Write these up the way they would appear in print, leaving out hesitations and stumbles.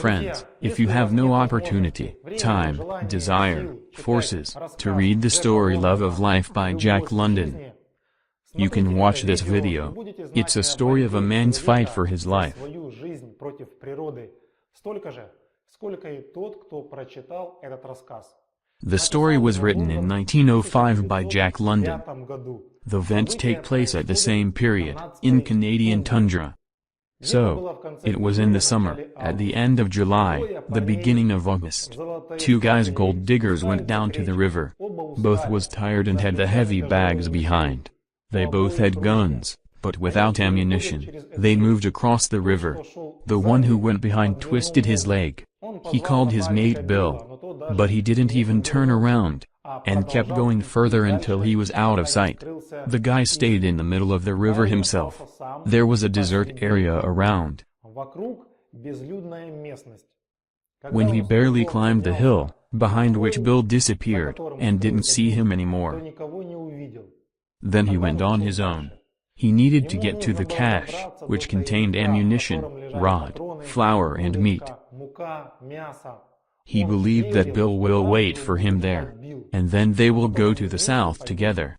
friends, if you have no opportunity, time, desire, forces, to read the story Love of Life by Jack London, you can watch this video. It's a story of a man's fight for his life. The story was written in 1905 by Jack London. The events take place at the same period, in Canadian tundra. So, it was in the summer, at the end of July, the beginning of August. Two guys gold diggers went down to the river. Both was tired and had the heavy bags behind. They both had guns, but without ammunition. They moved across the river. The one who went behind twisted his leg. He called his mate Bill. But he didn't even turn around, and kept going further until he was out of sight. The guy stayed in the middle of the river himself. There was a desert area around. When he barely climbed the hill, behind which Bill disappeared, and didn't see him anymore. Then he went on his own. He needed to get to the cache, which contained ammunition, rod, flour and meat. He believed that Bill will wait for him there, and then they will go to the south together.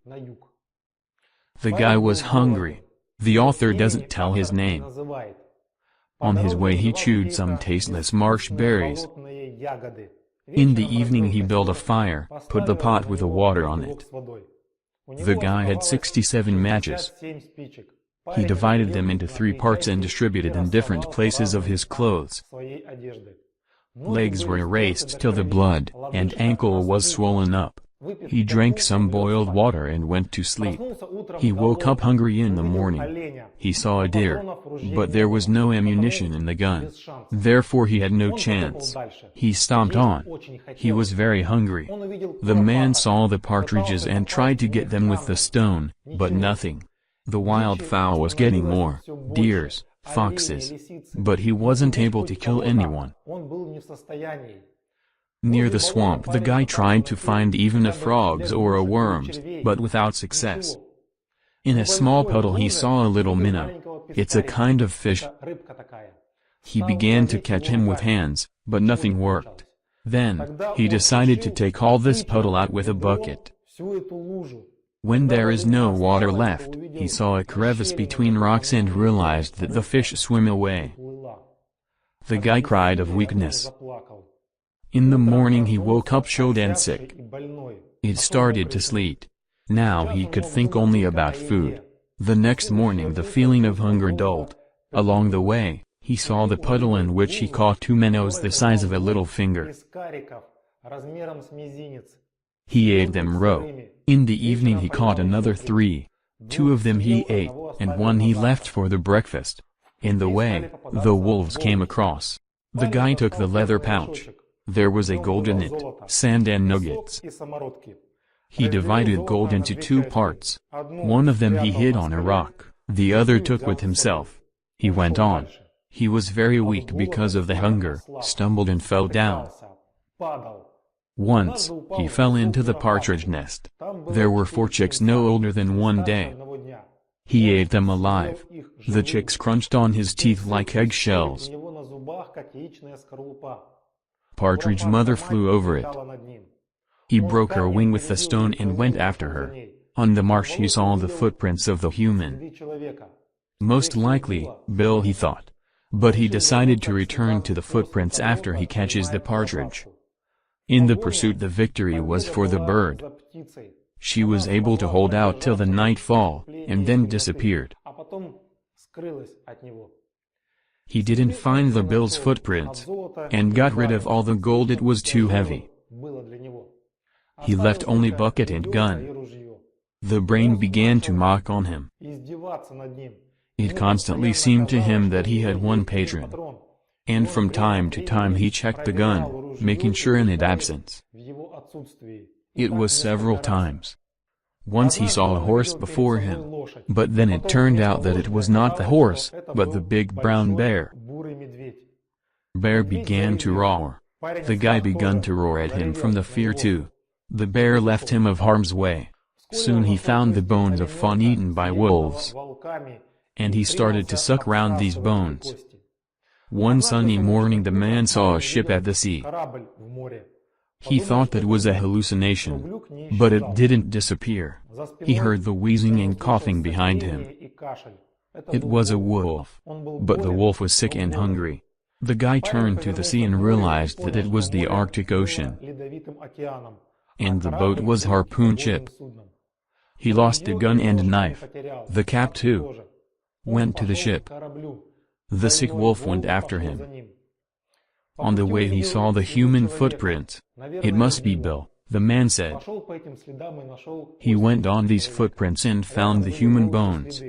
The guy was hungry. The author doesn't tell his name. On his way he chewed some tasteless marsh berries. In the evening he built a fire, put the pot with the water on it. The guy had 67 matches. He divided them into 3 parts and distributed in different places of his clothes. Legs were erased till the blood and ankle was swollen up. He drank some boiled water and went to sleep. He woke up hungry in the morning. He saw a deer, but there was no ammunition in the gun. Therefore he had no chance. He stomped on. He was very hungry. The man saw the partridges and tried to get them with the stone, but nothing. The wildfowl was getting more, deers, foxes. But he wasn't able to kill anyone. Near the swamp the guy tried to find even a frogs or a worms, but without success. In a small puddle he saw a little minnow. It's a kind of fish. He began to catch him with hands, but nothing worked. Then, he decided to take all this puddle out with a bucket. When there is no water left, he saw a crevice between rocks and realized that the fish swim away. The guy cried of weakness. In the morning he woke up chilled and sick. It started to sleet. Now he could think only about food. The next morning the feeling of hunger dulled. Along the way, he saw the puddle in which he caught 2 minnows the size of a little finger. He ate them raw. In the evening he caught another 3. 2 of them he ate, and 1 he left for the breakfast. In the way, the wolves came across. The guy took the leather pouch. There was a gold in it, sand and nuggets. He divided gold into 2 parts. One of them he hid on a rock, the other took with himself. He went on. He was very weak because of the hunger, stumbled and fell down. Once, he fell into the partridge nest. There were 4 chicks no older than 1 day. He ate them alive. The chicks crunched on his teeth like eggshells. Partridge mother flew over it. He broke her wing with the stone and went after her. On the marsh he saw the footprints of the human. Most likely, Bill, he thought. But he decided to return to the footprints after he catches the partridge. In the pursuit the victory was for the bird. She was able to hold out till the nightfall, and then disappeared. He didn't find the Bill's footprints, and got rid of all the gold. It was too heavy. He left only bucket and gun. The brain began to mock on him. It constantly seemed to him that he had one patron. And from time to time he checked the gun, making sure in its absence. It was several times. Once he saw a horse before him, but then it turned out that it was not the horse, but the big brown bear. Bear began to roar. The guy began to roar at him from the fear too. The bear left him of harm's way. Soon he found the bones of fawn eaten by wolves. And he started to suck round these bones. One sunny morning the man saw a ship at the sea. He thought that was a hallucination, but it didn't disappear. He heard the wheezing and coughing behind him. It was a wolf, but the wolf was sick and hungry. The guy turned to the sea and realized that it was the Arctic Ocean, and the boat was harpoon ship. He lost the gun and knife. The cap too. Went to the ship. The sick wolf went after him. On the way he saw the human footprints. It must be Bill, the man said. He went on these footprints and found the human bones.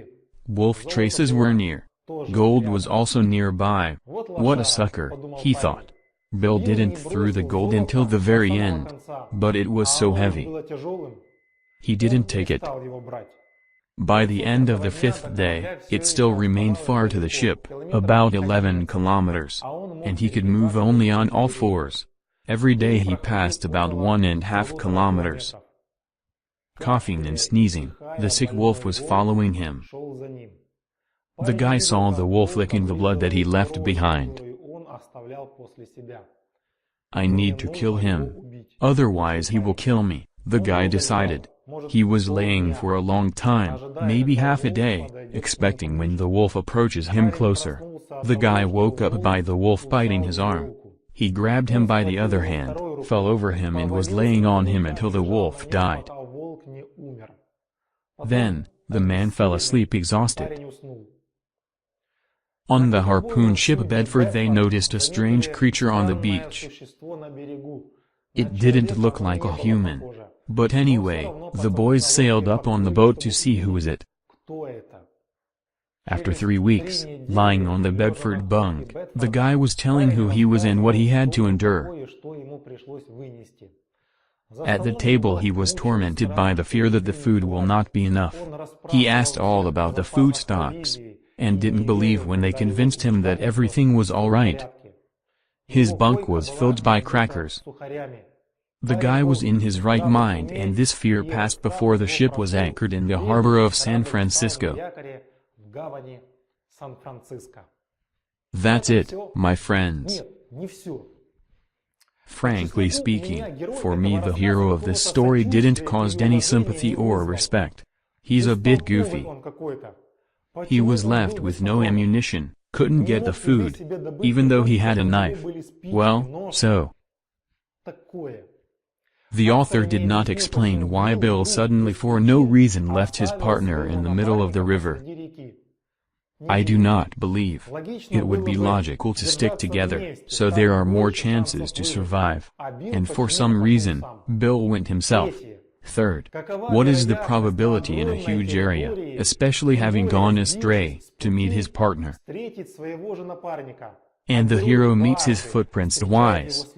Wolf traces were near. Gold was also nearby. What a sucker, he thought. Bill didn't throw the gold until the very end, but it was so heavy. He didn't take it. By the end of the 5th day, it still remained far to the ship, about 11 kilometers, and he could move only on all fours. Every day he passed about 1.5 kilometers. Coughing and sneezing, the sick wolf was following him. The guy saw the wolf licking the blood that he left behind. I need to kill him. Otherwise he will kill me, the guy decided. He was laying for a long time, maybe half a day, expecting when the wolf approaches him closer. The guy woke up by the wolf biting his arm. He grabbed him by the other hand, fell over him and was laying on him until the wolf died. Then, the man fell asleep exhausted. On the harpoon ship Bedford they noticed a strange creature on the beach. It didn't look like a human. But anyway, the boys sailed up on the boat to see who was it. After 3 weeks, lying on the Bedford bunk, the guy was telling who he was and what he had to endure. At the table he was tormented by the fear that the food will not be enough. He asked all about the food stocks, and didn't believe when they convinced him that everything was all right. His bunk was filled by crackers. The guy was in his right mind and this fear passed before the ship was anchored in the harbor of San Francisco. That's it, my friends. Frankly speaking, for me the hero of this story didn't cause any sympathy or respect. He's a bit goofy. He was left with no ammunition, couldn't get the food, even though he had a knife. Well, so. The author did not explain why Bill suddenly for no reason left his partner in the middle of the river. I do not believe. It would be logical to stick together, so there are more chances to survive. And for some reason, Bill went himself. Third, what is the probability in a huge area, especially having gone astray, to meet his partner? And the hero meets his footprints twice.